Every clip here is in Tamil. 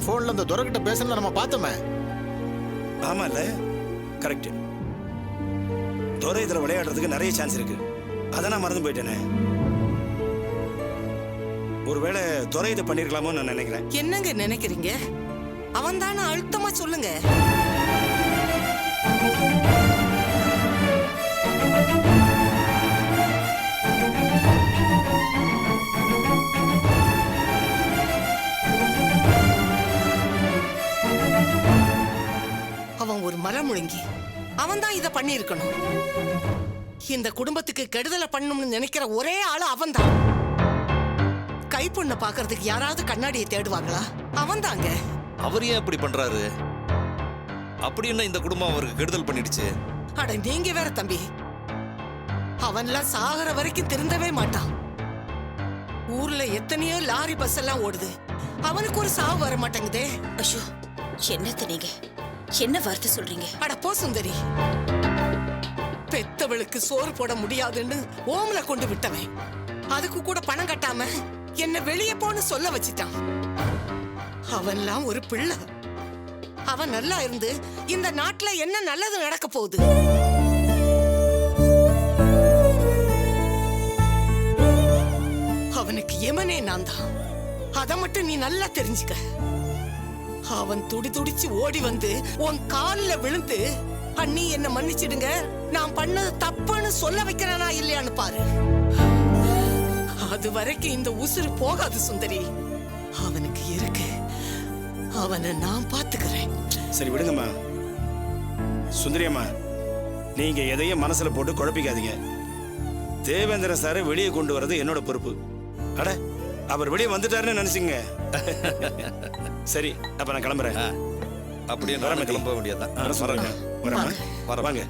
போன்ல அந்த துரைக்கிட்ட பேசுறத நம்ம பார்த்தோமே. ஆமா இல்ல, கரெக்ட். துரை இதுல விளையாடுறதுக்கு நிறைய சான்ஸ் இருக்கு. அதை நான் மறந்து போயிட்டேனே. ஒருவேளை துரை இதை பண்ணிருக்கலாமோ நான் நினைக்கிறேன். என்னங்க நினைக்கிறீங்க? அவன் தானே, அழுத்தமா சொல்லுங்க. அவன் ஒரு மரமுழுங்கி. அவன் தான் இதை பண்ணியிருக்கணும். இந்த குடும்பத்துக்கு கெடுதலை பண்ணணும்னு நினைக்கிற ஒரே ஆளு அவன் தான். கைப்பொண்ண பாக்குறதுக்கு யாராவது கண்ணாடியை தேடுவாங்களா? அவன் தாங்க. அவர் ஏன் அப்படி பண்றாரு? அப்படி என்ன இந்த குடும்பம் அவருக்கு கெடுதல் பண்ணிடுச்சு? அட நீங்க வேற தம்பி. அவன்லாம் சாகர வரைக்கும் திருந்தவே மாட்டான். ஊர்ல எத்தனையோ லாரி பஸ் எல்லாம் ஓடுது. அவனுக்கு ஒரு சாவு வர மாட்டேங்குதே. ஐயோ, என்னத்த நீங்க என்ன வார்த்தை சொல்றீங்க? அட போ சுந்தரி. பெத்தவளுக்கு சோறு போட முடியாதுன்னு ஓமல கொண்டு விட்டவன் அதுக்கு கூட பணம் கட்டாம என்ன வெளியே போன்னு சொல்ல வச்சிட்டான். அவன்லாம் ஒரு பிள்ளை. அவன் நல்லா இருந்து இந்த நாட்டுல என்ன நல்லது நடக்க போகுது? அவனுக்கு எமனே நான் தான். அதை மட்டும் நீ நல்லா தெரிஞ்சுக்க. அவன் துடி துடிச்சு ஓடி வந்து உன் கால்ல விழுந்து, அண்ணி என்ன மன்னிச்சிடுங்க, நான் பண்ணது தப்புன்னு சொல்ல வைக்கிறானா இல்லையான்னு பாரு. அது வரைக்கும் இந்த உசுறு போகாது சுந்தரி. அவனுக்கு இருக்கு. அவனை நான் பாத்துக்கிறேன். சரி விடுங்கம்மா. சுந்தரியம்மா, நீங்க எதையும் மனசுல போட்டு குழப்பிக்காதீங்க. தேவேந்திரன் சாரை வெளியே கொண்டு வர்றது என்னோட பொறுப்பு. அட, அவர் வெளியே வந்துட்டாருன்னு நினைச்சுங்க. சரி, அப்ப நான் கிளம்புறேன். அப்படியே கிளம்ப முடியாதான். வாங்க.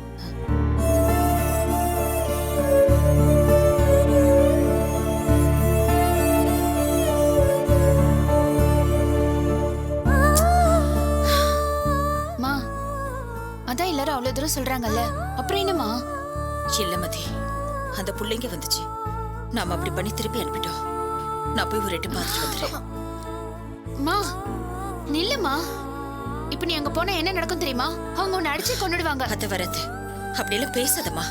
அதான் எல்லாரும் அவ்வளவு தூரம் சொல்றாங்கல்ல, அப்புறம் என்னமா? இல்லமதி, அந்த புள்ளைங்க வந்துச்சு. நாம அப்படி பண்ணி திருப்பி அனுப்பிட்டோம். நான் போய் ஒரு எட்டு பார்த்துட்டு வந்துடுறேன். மா நில்லுமா. இப்ப நீ அங்க போனா என்ன நடக்கும் தெரியுமா? அவங்க உன்னை அடிச்சு கொண்டுடுவாங்க. அத வரது அப்படியெல்லாம் பேசாதம்மா.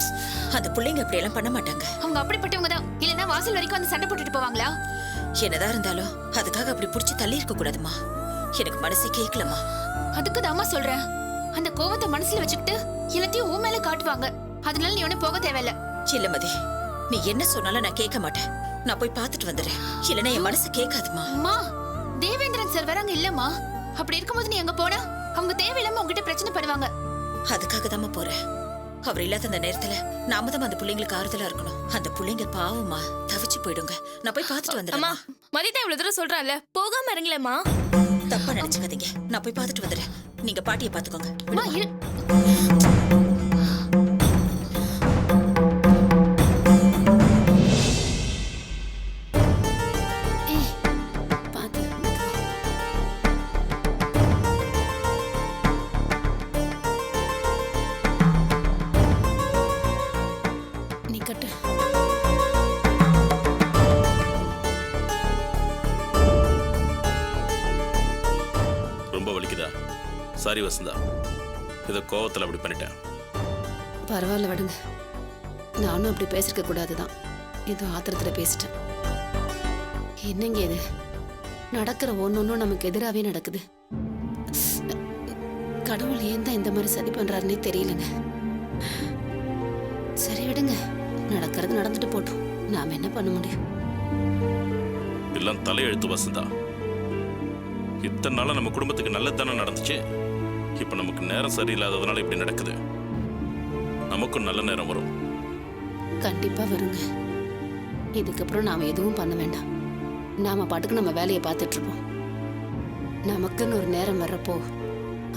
அந்த புள்ளைங்க அப்படியெல்லாம் பண்ண மாட்டாங்க. அவங்க அப்படிப்பட்டவங்க தான். இல்லன்னா வாசல் வரைக்கும் வந்து சண்டை போட்டுட்டு போவாங்களா? என்னதான் இருந்தாலும் அதுக்காக அப்படி புடிச்சு தள்ளி இருக்க கூடாதுமா. எனக்கு மனசே கேட்கலமா. அதுக்கு தாமா சொல்றேன். அந்த கோவத்தை மனசுல வச்சுக்கிட்டு எல்லாத்தையும் ஊ மேல காட்டுவாங்க. அதனால நீ ஒண்ணு போக தேவையில்ல. இல்லமதி, நீ என்ன சொன்னாலும் நான் கேட்க மாட்டேன். நான் போய் பார்த்துட்டு வந்துடுறேன். இல்லன்னா என் மனசு கேட்காதுமா. அம்மா, தேவேந்திரன் சார் வராங்க இல்லம்மா. அப்படி இருக்கும்போது நீ அங்க போனா அவங்க தேவையில்லாம உங்ககிட்ட பிரச்சனை பண்ணுவாங்க. அதுக்காக தாமா போறேன். அவர் இல்லாத அந்த நேரத்துல நாம தான் அந்த பிள்ளைங்களுக்கு ஆறுதலா இருக்கணும். அந்த பிள்ளைங்க பாவமா தவிச்சு போயிடுங்க. நான் போய் பார்த்துட்டு வந்துடுறேன். மதிதா இவ்வளவு தூரம் சொல்றான்ல, போகாம இருங்களேம்மா. தப்பா நினைச்சுக்காதீங்க. நான் போய் பார்த்துட்டு வந்துடுறேன். நீங்க பாட்டியை பாத்துக்கோங்க. சாரி வசந்தா, இதை கோவத்தில் அப்படி பண்ணிட்டேன். பரவாயில்ல விடுங்க. நானும் அப்படி பேசிருக்க கூடாதுதான். ஏதோ ஆத்திரத்துல பேசிட்டேன். என்னங்க இது? நடக்கிற ஒன்னொன்னும் நமக்கு எதிராகவே நடக்குது. கடவுள் ஏன் தான் இந்த மாதிரி சதி பண்றாருன்னே தெரியலங்க. சரி விடுங்க, நடக்கிறது நடந்துட்டு போட்டோம். நாம என்ன பண்ண முடியும்? எல்லாம் தலையெழுத்து வசந்தா. இத்தனை நாளா நம்ம குடும்பத்துக்கு நல்லதானே நடந்துச்சு. இப்ப நமக்கு நேரம் சரியில்லாததுனால இப்படி நடக்குது. நமக்கும் நல்ல நேரம் வரும். கண்டிப்பா வருங்க. இதுக்கப்புறம் நாம எதுவும் பண்ண வேண்டாம். நாம பாட்டுக்கு நம்ம வேலையை பார்த்துட்டு இருப்போம். நமக்குன்னு ஒரு நேரம் வர்றப்போ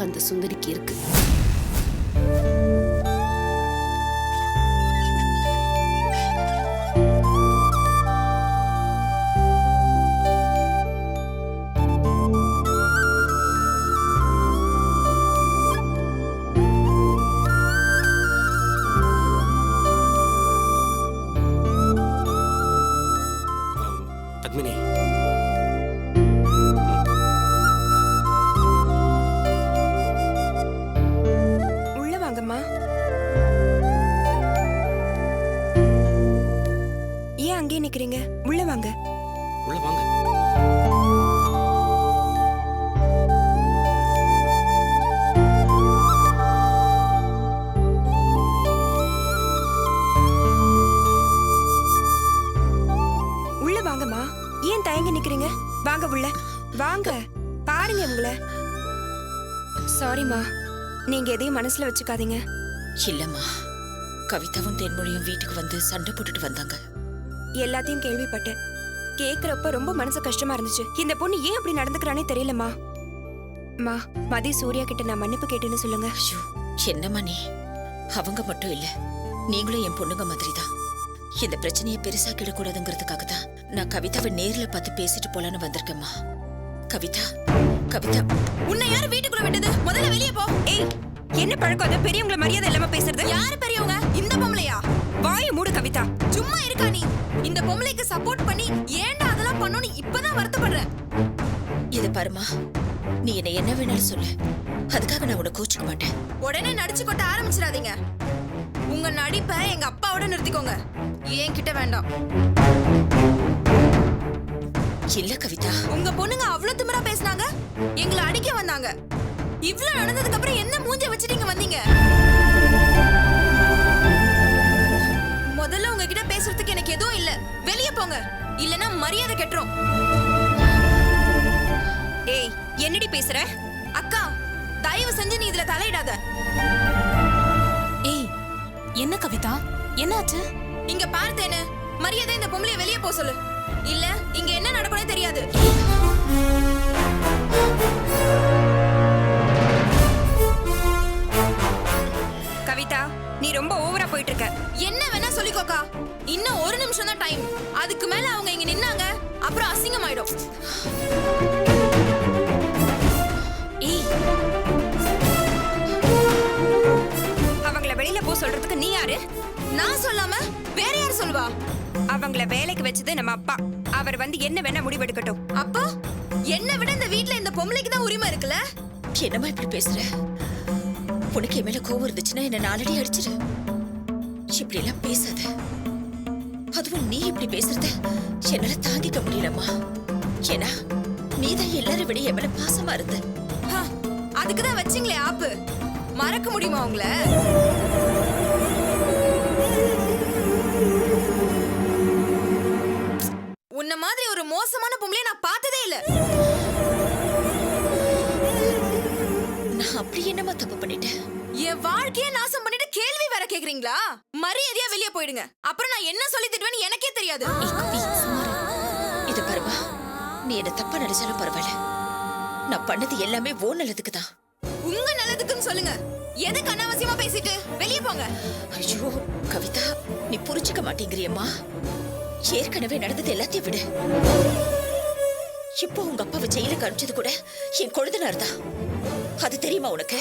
அந்த சுந்தரிக்கு இருக்கு. அங்கேயே நிக்கிறீங்க? உள்ள வாங்க. உள்ள வாங்க. உள்ள வாங்கம்மா. ஏன் தயங்கி நிக்கிறீங்க? வாங்க உள்ள வாங்க. பாருங்க உங்களை. சாரிம்மா, நீங்க எதையும் மனசுல வச்சுக்காதீங்க. இல்லம்மா, கவிதாவும் தென்மொழியும் வீட்டுக்கு வந்து சண்டை போட்டுட்டு வந்தாங்க. எல்லாத்தையும் கேள்விப்பட்டேன். கேக்குறப்ப ரொம்ப மனசு கஷ்டமா இருந்துச்சு. இந்த பொண்ணு ஏன் அப்படி நடந்துக்கிறானே தெரியலம்மா. அம்மா, மதி சூர்யா கிட்ட நான் மன்னிப்பு கேட்டேன்னு சொல்லுங்க. ஐயோ, என்னம்மா நீ? அவங்க மட்டும் இல்ல, நீங்களும் என் பொண்ணுங்க மாதிரி தான். இந்த பிரச்சனையை பெருசாக்கிடக்கூடாதுங்கிறதுக்காக தான் நான் கவிதாவை நேர்ல பார்த்து பேசிட்டு போலான்னு வந்திருக்கேம்மா. கவிதா, கவிதா, உன்னை யாரு வீட்டுக்குள்ள விட்டது? முதல்ல வெளியே போ. ஏய், என்ன பழக்கம் அது? பெரியவங்கள மரியாதை இல்லாம பேசுறது? யாரு பெரியவங்க? இந்த பொம்பளையா? வாயை மூடு கவிதா. சும்மா இருக்கா நீ? இந்த பொம்பளைக்கு சப்போர்ட் பண்ணி ஏன்டா அதெல்லாம் பண்ணணும்னு இப்பதான் வருத்தப்படுற. இது பாருமா, நீ என்ன என்ன வேணாலும் சொல்லு, அதுக்காக நான் உன்னை கோச்சுக்க மாட்டேன். உடனே நடிச்சு கொட்ட ஆரம்பிச்சிடாதீங்க. உங்க நடிப்பை எங்க அப்பாவோட நிறுத்திக்கோங்க, என்கிட்ட வேண்டாம். இல்ல கவிதா, உங்க பொண்ணுங்க அவ்வளவு திமிரா பேசினாங்க, எங்களை அடிக்க வந்தாங்க. இவ்வளவு நடந்ததுக்கு அப்புறம் என்ன மூஞ்ச வச்சுட்டு இங்க வந்தீங்க? முதல்ல உங்ககிட்ட பேசுறதுக்கு எனக்கு எதுவும் இல்ல. வெளியே போங்க, இல்லனா மரியாதை கெட்டுரும். ஏய், என்னடி பேசுற? அக்கா, தயவு செஞ்சு நீ இதுல தலையிடாத. ஏய், என்ன கவிதா, என்னாச்சு? இங்க பார்த்தேன்னு மரியாதை இந்த பொம்பளைய வெளியே போக சொல்லு. இல்ல இங்க என்ன நடக்கும்னே தெரியாது. கவிதா, நீ ரொம்ப ஓவரா போயிட்டு இருக்க. என்ன வேணா சொல்லிக்கோக்கா, இன்னும் ஒரு நிமிஷம் தான் டைம். அதுக்கு மேல அவங்க இங்க நின்னாங்க அப்புறம் அசிங்கமாயிடும். ஏய், அவங்கள வெளியில போ சொல்றதுக்கு நீ யாரு? நான் சொல்லாம வேற யார் சொல்லுவா? அவங்கள வேலைக்கு வச்சது நம்ம அப்பா. அவர் வந்து என்ன வேணா முடிவெடுக்கட்டும். அப்போ என்ன விட இந்த வீட்ல இந்த பொம்பளைக்கு தான் உரிமை இருக்குல்ல? என்னம்மா இப்படி பேசுற? உனக்கு என் மேல கோவம் இருந்துச்சுன்னா என்ன நாலடி அடிச்சிரு. இப்படி எல்லாம் பேசாத. அதுவும் நீ இப்படி பேசுறத என்னால தாங்கிக்க முடியலம்மா. ஏன்னா நீதான் எல்லாரை விட என் மேல பாசமா இருந்த. அதுக்குதான் வச்சிங்களே ஆப்பு. மறக்க முடியுமா உங்கள? உன்ன மாதிரி ஒரு மோசமான பொம்பளைய நான் பார்த்ததே இல்ல. நான் அப்படி என்னமா தப்பு பண்ணிட்டேன்? என் வாழ்க்கைய நாசம் பண்ணிட்டு கேள்வி வேற கேக்குறீங்களா? மரியாதையா வெளியே போயிடுங்க. அப்புறம் நான் என்ன சொல்லி திட்டுவேன்னு எனக்கே தெரியாது. இது பாருமா, நீ என்ன தப்பா நினைச்சாலும் பரவாயில்ல. நான் பண்ணது எல்லாமே ஓ நல்லதுக்கு தான். உங்க நல்லதுக்குன்னு சொல்லுங்க. எதுக்கு அனாவசியமா பேசிட்டு வெளியே போங்க. ஐயோ கவிதா, நீ புரிஞ்சுக்க மாட்டேங்கிறியம்மா. ஏற்கனவே நடந்தது எல்லாத்தையும் விடு. இப்போ உங்க அப்பாவை ஜெயிலுக்கு அனுப்பிச்சது கூட என் கொழுந்தனார் தான். அது தெரியுமா உனக்கு?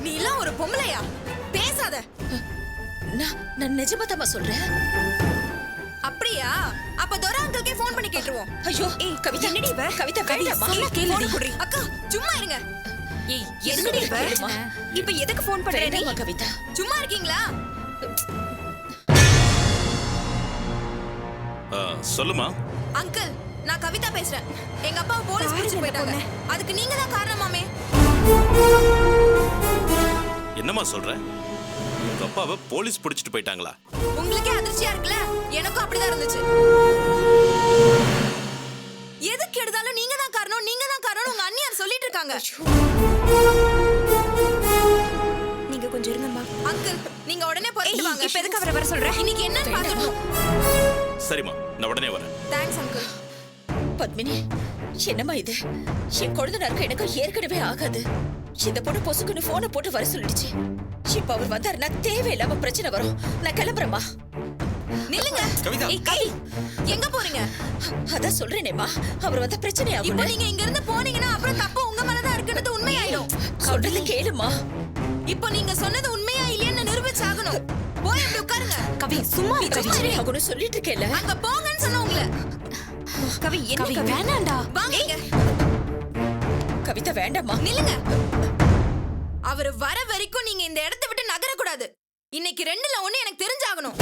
நீ எல்லாம் ஒரு பொம்பளையா? பேசாத. நான் நிஜமா சொல்றேன். அப்படியா? அப்ப துரை அங்கிள்கே ஃபோன் பண்ணி கேட்டுருவோம். ஐயோ கவிதா, என்னடி இவ? கவிதா வேண்டாமா? கேளுடி. அக்கா சும்மா இருங்க. ஏய், எதுக்குடி இவ? இப்ப எதுக்கு ஃபோன் பண்ற நீ? வேண்டாமா கவிதா? சும்மா இருக்கீங்களா? சொல்லுமா. அங்கிள், நான் கவிதா பேசுறேன். எங்க அப்பா போலீஸ் பிடிச்சு போயிட்டாங்க. அதுக்கு நீங்க தான் காரணமாமே. என்னம்மா சொல்ற? உங்க அப்பாவை போலீஸ் பிடிச்சிட்டு போயிட்டாங்களா? உங்களுக்கே அதிர்ச்சியா இருக்குல்ல? எனக்கும் அப்படிதான் இருந்துச்சு. எதுக்கு எடுத்தாலும் நீங்க தான் காரணம், நீங்க தான் காரணம் உங்க அண்ணியார் சொல்லிட்டு இருக்காங்க. நீங்க கொஞ்சம் இருங்கம்மா. அங்கிள், நீங்க உடனே போயிட்டு வாங்க. இப்ப எதுக்கு அவரை வர சொல்ற? இன்னைக்கு என்னன்னு பாத்துக்கணும். சரிம்மா, நான் உடனே வரேன். Thanks uncle. பத்மினி, என்னம்மா இது? என் கொழுந்தனாருக்கு எனக்கு ஏற்கனவே ஆகாது. இந்த பொண்ணு பொசுக்குன்னு போனை போட்டு வர சொல்லிடுச்சு. இப்ப அவர் வந்தாருன்னா தேவையில்லாம பிரச்சனை வரும். நான் கிளம்புறேம்மா. நில்லுங்க. கவிதா. ஏய், கவி, எங்க போறீங்க? அதான் சொல்றேனேம்மா, அவர் வந்தா பிரச்சனை ஆகும். இப்போ நீங்க இங்க இருந்து போனீங்கன்னா அப்புறம் தப்பு உங்க மேலதான் இருக்குன்றது உண்மையாயிடும். சொல்றது கேளுமா. இப்போ நீங்க சொன்னது உண்மையா இல்லையான்னு நிரூபிச்சாகணும். போய் அப்படி உட்காருங்க. கவி சும்மா இரு கவி. சரி ஆகணும் சொல்லிட்டு இருக்கேல்ல. அங்க போங்கன்னு சொன்ன உங்களை. கவி என்ன கவி, கவி? வேணாண்டா. வாங்க இங்க. கவிதா வேண்டாம்மா. நில்லுங்க. அவர் வர வரைக்கும் நீங்க இந்த இடத்தை விட்டு நகரக்கூடாது. இன்னைக்கு 2ல 1 எனக்கு தெரிஞ்சாகணும்.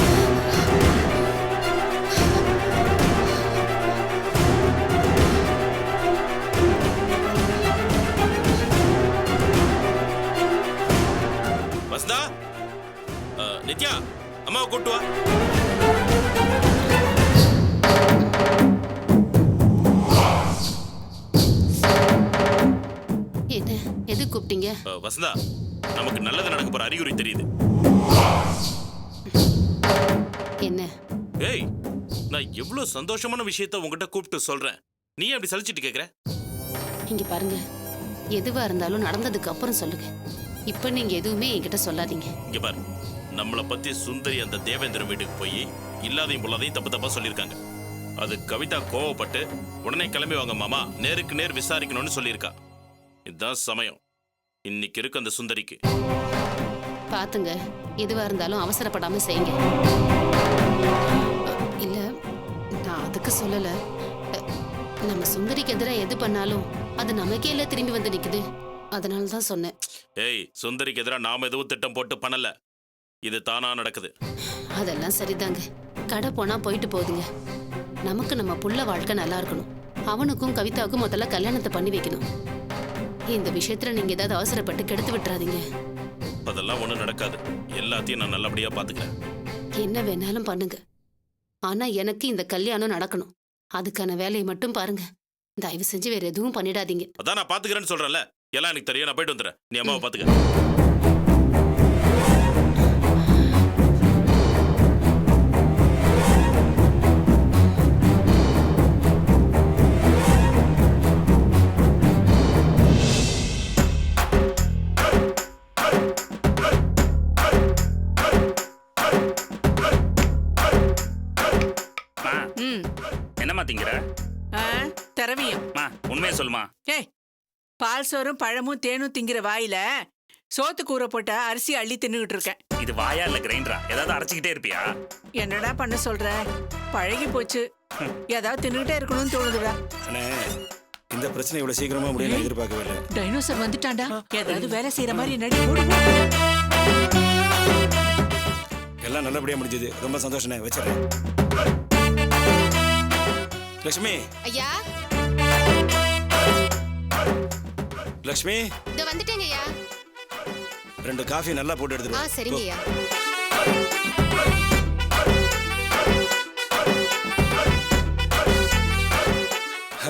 வசந்தா, நித்யா, அம்மாவை கூட்டு வா. என்ன எது கூப்பிட்டீங்க? வசந்தா, நமக்கு நல்லது நடக்க போற அறிகுறி தெரியுது. என்ன? ஏய், நான் எவ்வளவு சந்தோஷமான விஷயத்த உங்ககிட்ட கூப்பிட்டு சொல்றேன். நீ ஏன் அப்படி சலிச்சிட்டு கேக்குற? இங்க பாருங்க, எதுவா இருந்தாலும் நடந்ததுக்கு அப்புறம் சொல்லுங்க. இப்ப நீங்க எதுவுமே என்கிட்ட சொல்லாதீங்க. இங்க பாரு, நம்மளை பத்தி சுந்தரி அந்த தேவேந்திரன் வீட்டுக்கு போய் இல்லாதையும் பொல்லாதையும் தப்பு தப்பா சொல்லியிருக்காங்க. அது கவிதா கோவப்பட்டு உடனே கிளம்பி வாங்க மாமா, நேருக்கு நேர் விசாரிக்கணும்னு சொல்லியிருக்கா. இதுதான் சமயம். இன்னைக்கு இருக்கு அந்த சுந்தரிக்கு. பாத்துங்க, எதுவா இருந்தாலும் அவசரப்படாம செய்யுங்க. இல்ல, நான் அதுக்கு சொல்லல. நம்ம சுந்தரிக்கு எதிராக எது பண்ணாலும் அது நமக்கே இல்ல திரும்பி வந்து நிக்குது. அதனால தான் சொன்னேன். ஏய், சுந்தரிக்கு எதிராக நாம எதுவும் திட்டம் போட்டு பண்ணல. இது தானா நடக்குது. அதெல்லாம் சரிதாங்க. கடை போனா போயிட்டு போகுதுங்க. நமக்கு நம்ம புள்ள வாழ்க்கை நல்லா இருக்கணும். அவனுக்கும் கவிதாவுக்கும் முதல்ல கல்யாணத்தை பண்ணி வைக்கணும். இந்த விஷயத்துல நீங்க ஏதாவது அவசரப்பட்டு கெடுத்து விட்டுறாதீங்க. அதெல்லாம் ஒண்ணும் நடக்காது. எல்லாத்தையும் நான் நல்லபடியா பாத்துக்கிறேன். என்ன வேணாலும் பண்ணுங்க, ஆனா எனக்கு இந்த கல்யாணம் நடக்கணும். அதுக்கான வேலையை மட்டும் பாருங்க. தயவு செஞ்சு வேற எதுவும் பண்ணிடாதீங்க. அதான் நான் பாத்துக்கிறேன்னு சொல்றேன்ல. எல்லாம் எனக்கு தெரியும். நான் போயிட்டு வந்துடுறேன். நீ அம்மாவை பாத்துக்க. என்னம்மா திங்கிற? தரவியம். உண்மையை சொல்லுமா. ஏய், பால் சோறும் பழமும் தேனும் திங்கிற வாயில சோத்து கூரை போட்ட அரிசி அள்ளி தின்னுகிட்டு இருக்கேன். இது வாயா இல்ல கிரைண்டரா? ஏதாவது அரைச்சிக்கிட்டே இருப்பியா? என்னடா பண்ண சொல்ற? பழகி போச்சு. ஏதாவது தின்னுகிட்டே இருக்கணும்னு தோணுதுடா. அண்ணே, இந்த பிரச்சனை இவ்வளவு சீக்கிரமா முடியும் எதிர்பார்க்கவே இல்லை. டைனோசர் வந்துட்டான்டா. ஏதாவது வேலை செய்யற மாதிரி நடி. ஓடு. எல்லாம் நல்லபடியா முடிஞ்சது. ரொம்ப சந்தோஷமே. வச்சிடறேன். லட்சுமி. ஐயா, லட்சுமி, இதோ வந்துட்டேங்க ஐயா. 2 காஃபி நல்லா போட்டு எடுத்துட்டு வா. சரிங்க ஐயா.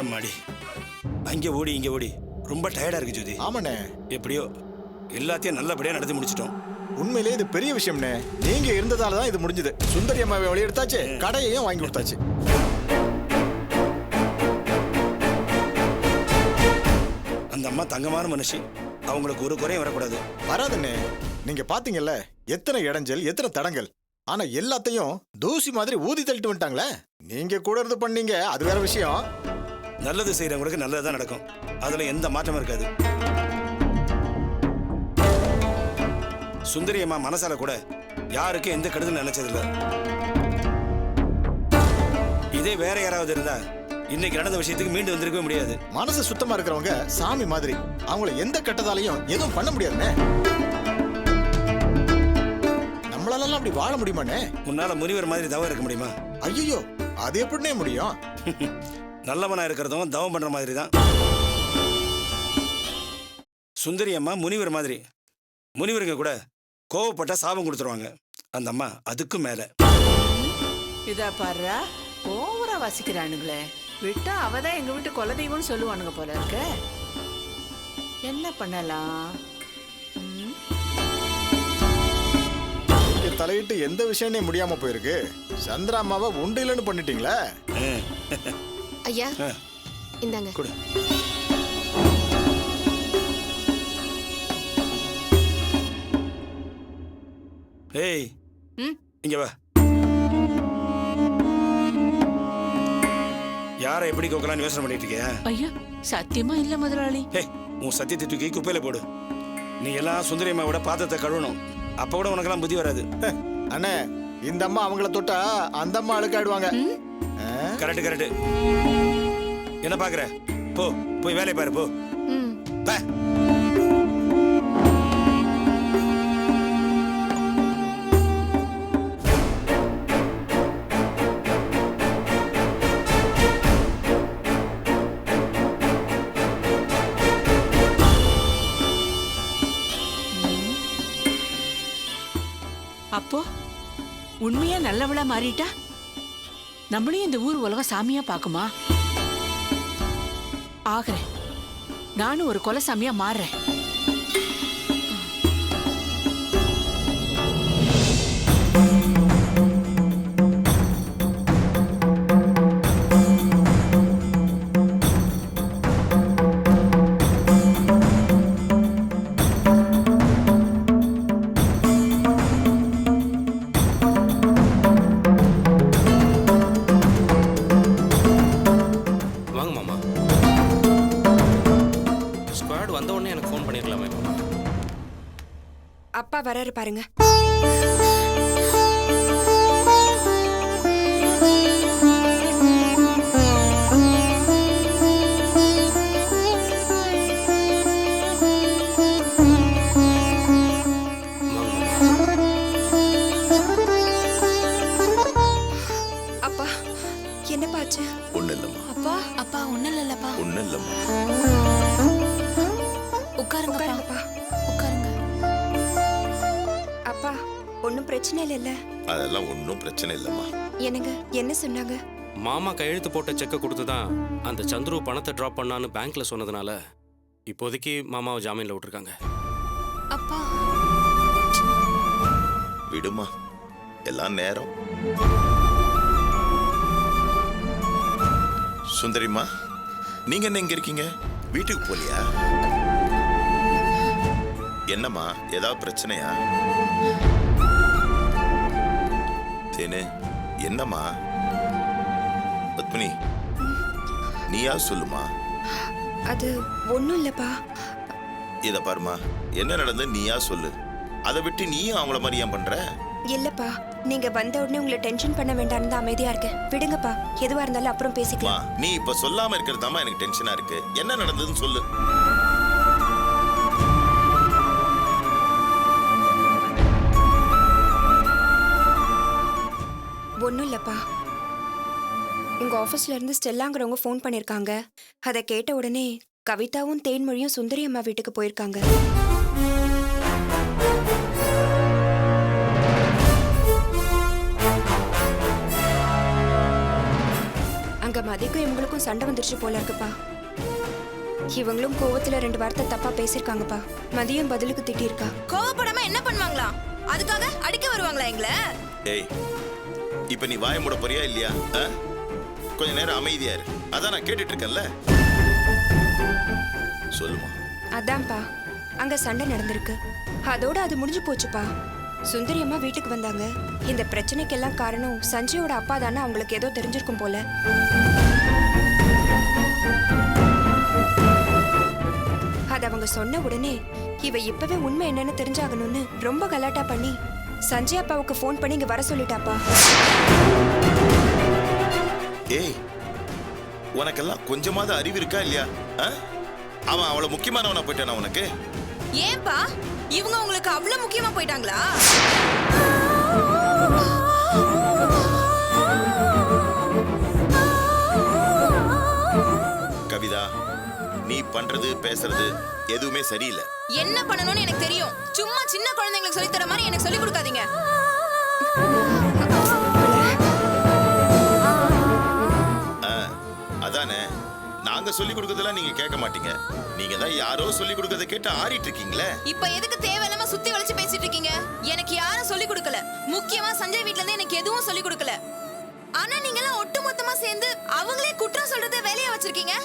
அம்மாடி, அங்க ஓடி இங்க ஓடி ரொம்ப டயர்டா இருக்கு ஜோதி. ஆமாண்ணே, எப்படியோ எல்லாத்தையும் நல்லபடியா நடத்தி முடிச்சிட்டோம். உண்மையிலே இது பெரிய விஷயம்ண்ணே. நீங்க இருந்ததால தான் இது முடிஞ்சது. சுந்தரி அம்மாவை வெளியெடுத்தாச்சு, கடையையும் வாங்கி கொடுத்தாச்சு. அந்த அம்மா தங்கமான மனுஷி. அவங்களுக்கு ஒரு குறையும் வரக்கூடாது. வராதுண்ணே. நீங்க பாத்தீங்கல்ல, எத்தனை இடைஞ்சல், எத்தனை தடங்கள். ஆனா எல்லாத்தையும் தூசி மாதிரி ஊதி தள்ளிட்டு வந்துட்டாங்களே. நீங்க கூட இருந்து பண்ணீங்க, அது வேற விஷயம். நல்லது செய்யறவங்களுக்கு நல்லதுதான் நடக்கும். அதுல எந்த மாற்றமும் இருக்காது. சுந்தரி அம்மா மனசால கூட யாருக்கும் எந்த கெடுதல் நினைச்சதில்லை. இதே வேற யாராவது இருந்தா இன்னைக்கு நடந்த விஷயத்துக்கு மீண்டு வந்திருக்கவே முடியாது. மனசு சுத்தமா இருக்கிறவங்க சாமி மாதிரி. அவங்கள எந்த கட்டதாலையும் எதுவும் பண்ண முடியாதுண்ணே. நம்மளால அப்படி வாழ முடியுமாண்ணே? முன்னால முனிவர் மாதிரி தவம் இருக்க முடியுமா? ஐயோ, அது எப்படின்னே முடியும்? நல்லவனா இருக்கிறதும் தவம் பண்ற மாதிரி தான். சுந்தரி அம்மா முனிவர் மாதிரி. முனிவருங்க கூட கோவப்பட்டா சாபம் கொடுத்துருவாங்க. அந்த அம்மா அதுக்கும் மேல. இதா பாருடா, ஓவரா வாசிக்கிறானுங்களே. விட்டா அவதான் எங்க வீட்டு குலதெய்வம்னு சொல்லுவானுங்க போல இருக்க. என்ன பண்ணலாம்? தலையிட்டு எந்த விஷயமே முடியாம போயிருக்கு. சந்திரா அம்மாவை உண்டு இல்லைன்னு பண்ணிட்டீங்களா? ஐயா, இந்தாங்க. கொடு. ஏய், இங்க வா. யாரை எப்படி கோக்கலான்னு யோசனை பண்ணிட்டு இருக்கியா? ஐயா, சத்தியமா இல்ல முதலாளி. ஏய், உன் சத்தியத்தை தூக்கி குப்பையில போடு. நீ எல்லாம் சுந்தரி அம்மாவோட பாத்திரத்தை கழுவணும். அப்ப கூட உனக்கெல்லாம் புத்தி வராது. அண்ணே, இந்த அம்மா அவங்கள தொட்டா அந்த அம்மா அழுக்காடுவாங்க. Correct correct. என்ன பாக்குற? போ போய் வேலையை பாரு போ. பா. அப்போ உண்மையா நல்லவளா மாறிட்டா நம்மளையும் இந்த ஊர் உலகம் சாமியா பாக்குமா? ஆகிறேன், நானும் ஒரு கொலை சாமியா மாறுறேன். வாங்க மாமா. ஸ்குவாட் வந்த உடனே எனக்கு ஃபோன் பண்ணிருக்கலாமே மாமா. அப்பா வராரு பாருங்க. அப்பா என்னப்பா ஆச்சு? ஒண்ணு இல்லம்மா, அப்பா அப்பா ஒண்ணும் இல்லப்பா. ஒண்ணு இல்லம்மா. உட்காருங்கப்பா. உட்காருங்க. அப்பா ஒன்றும் பிரச்சனை இல்லைல்ல? அதெல்லாம் ஒன்றும் பிரச்சனை இல்லம்மா. என்னங்க என்ன சொன்னாங்க? மாமா கையெழுத்து போட்ட செக்கை கொடுத்து தான் அந்த சந்துரு பணத்தை ட்ராப் பண்ணான்னு பேங்க்ல சொன்னதுனால இப்போதைக்கு மாமாவை ஜாமீன்ல விட்டுருக்காங்க. அப்பா விடுமா, எல்லாம் நேரம். சுந்தரிம்மா, நீங்க என்ன இங்க இருக்கீங்க? வீட்டுக்கு போலியா? என்னம்மா, ஏதாவது பிரச்சனையா? தேனு, என்னம்மா? பத்மினி, நீயா சொல்லுமா. அது ஒன்றும் இல்லைப்பா. இத பாருமா, என்ன நடந்து நீயா சொல்லு. அதை விட்டு நீயும் அவங்கள மாதிரி ஏன் பண்ற? இல்லப்பா, நீங்க வந்த உடனே உங்களை டென்ஷன் பண்ண வேண்டாம்னு தான் அமைதியா இருக்கேன். விடுங்கப்பா, எதுவா இருந்தாலும் அப்புறம் பேசிக்கலாம். நீ இப்ப சொல்லாம இருக்கிறதாமா எனக்கு டென்ஷனா இருக்கு. என்ன நடந்ததுன்னு சொல்லு. ஒன்றும் இல்லப்பா. உங்க ஆஃபீஸ்ல இருந்து ஸ்டெல்லாங்கிறவங்க ஃபோன் பண்ணிருக்காங்க. அதை கேட்ட உடனே கவிதாவும் தேன்மொழியும் சுந்தரி அம்மா வீட்டுக்கு போயிருக்காங்க. அங்க மதிக்கும் இவங்களுக்கும் சண்டை வந்துருச்சு போல இருக்குப்பா. இவங்களும் கோவத்துல 2 வார்த்தை தப்பா பேசிருக்காங்கப்பா. மதியம் பதிலுக்கு திட்டிருக்கா. கோவப்படாம என்ன பண்ணுவாங்களா? அதுக்காக அடிக்க வருவாங்களா எங்களை? ஏய், இப்ப நீ வாய மூட போறியா இல்லையா? கொஞ்ச நேரம் அமைதியா இரு. அதான் நான் கேட்டுட்டு இருக்கேன்ல. சொல்லுமா. அதான்ப்பா, அங்க சண்டை நடந்திருக்கு. அதோட அது முடிஞ்சு போச்சுப்பா. சுந்தரி அம்மா வீட்டுக்கு வந்தாங்க. இந்த பிரச்சனைக்கெல்லாம் காரணம் சஞ்சயோட அப்பா தானே அவங்களுக்கு ஏதோ தெரிஞ்சிருக்கும் போல. அது அவங்க சொன்ன உடனே இவ இப்பவே உண்மை என்னன்னு தெரிஞ்சாகணும்னு ரொம்ப கலாட்டா பண்ணி சஞ்சய் அப்பாவுக்கு ஃபோன் பண்ணி இங்க வர சொல்லிட்டாப்பா. ஏய், உனக்கெல்லாம் கொஞ்சமாவது அறிவு இருக்கா இல்லையா? அவன் அவ்வளவு முக்கியமானவனா போயிட்டானா உனக்கு? ஏன்பா, இவங்க உங்களுக்கு அவ்வளவு முக்கியமா போயிட்டாங்களா? கவிதா, நீ பண்றது பேசுறது எதுவுமே சரியில்லை. என்ன பண்ணணும்னு எனக்கு தெரியும். சும்மா சின்ன குழந்தைங்களுக்கு சொல்லி தர மாதிரி எனக்கு சொல்லி கொடுக்காதீங்க. அதானே, நாங்க சொல்லி கொடுக்கறதெல்லாம் நீங்க கேட்க மாட்டீங்க. நீங்க தான் யாரோ சொல்லி கொடுக்கறத கேட்டு ஆடிட்டு இருக்கீங்களே. இப்ப எதுக்கு தேவையில்லாம சுத்தி வளைச்சு பேசிட்டு இருக்கீங்க? எனக்கு யாரும் சொல்லி கொடுக்கல. முக்கியமா சஞ்சய் வீட்ல இருந்து எனக்கு எதுவும் சொல்லி கொடுக்கல. ஆனா நீங்க எல்லாம் ஒட்டு மொத்தமா சேர்ந்து அவங்களே குற்றம் சொல்றத வேலையா வச்சிருக்கீங்க.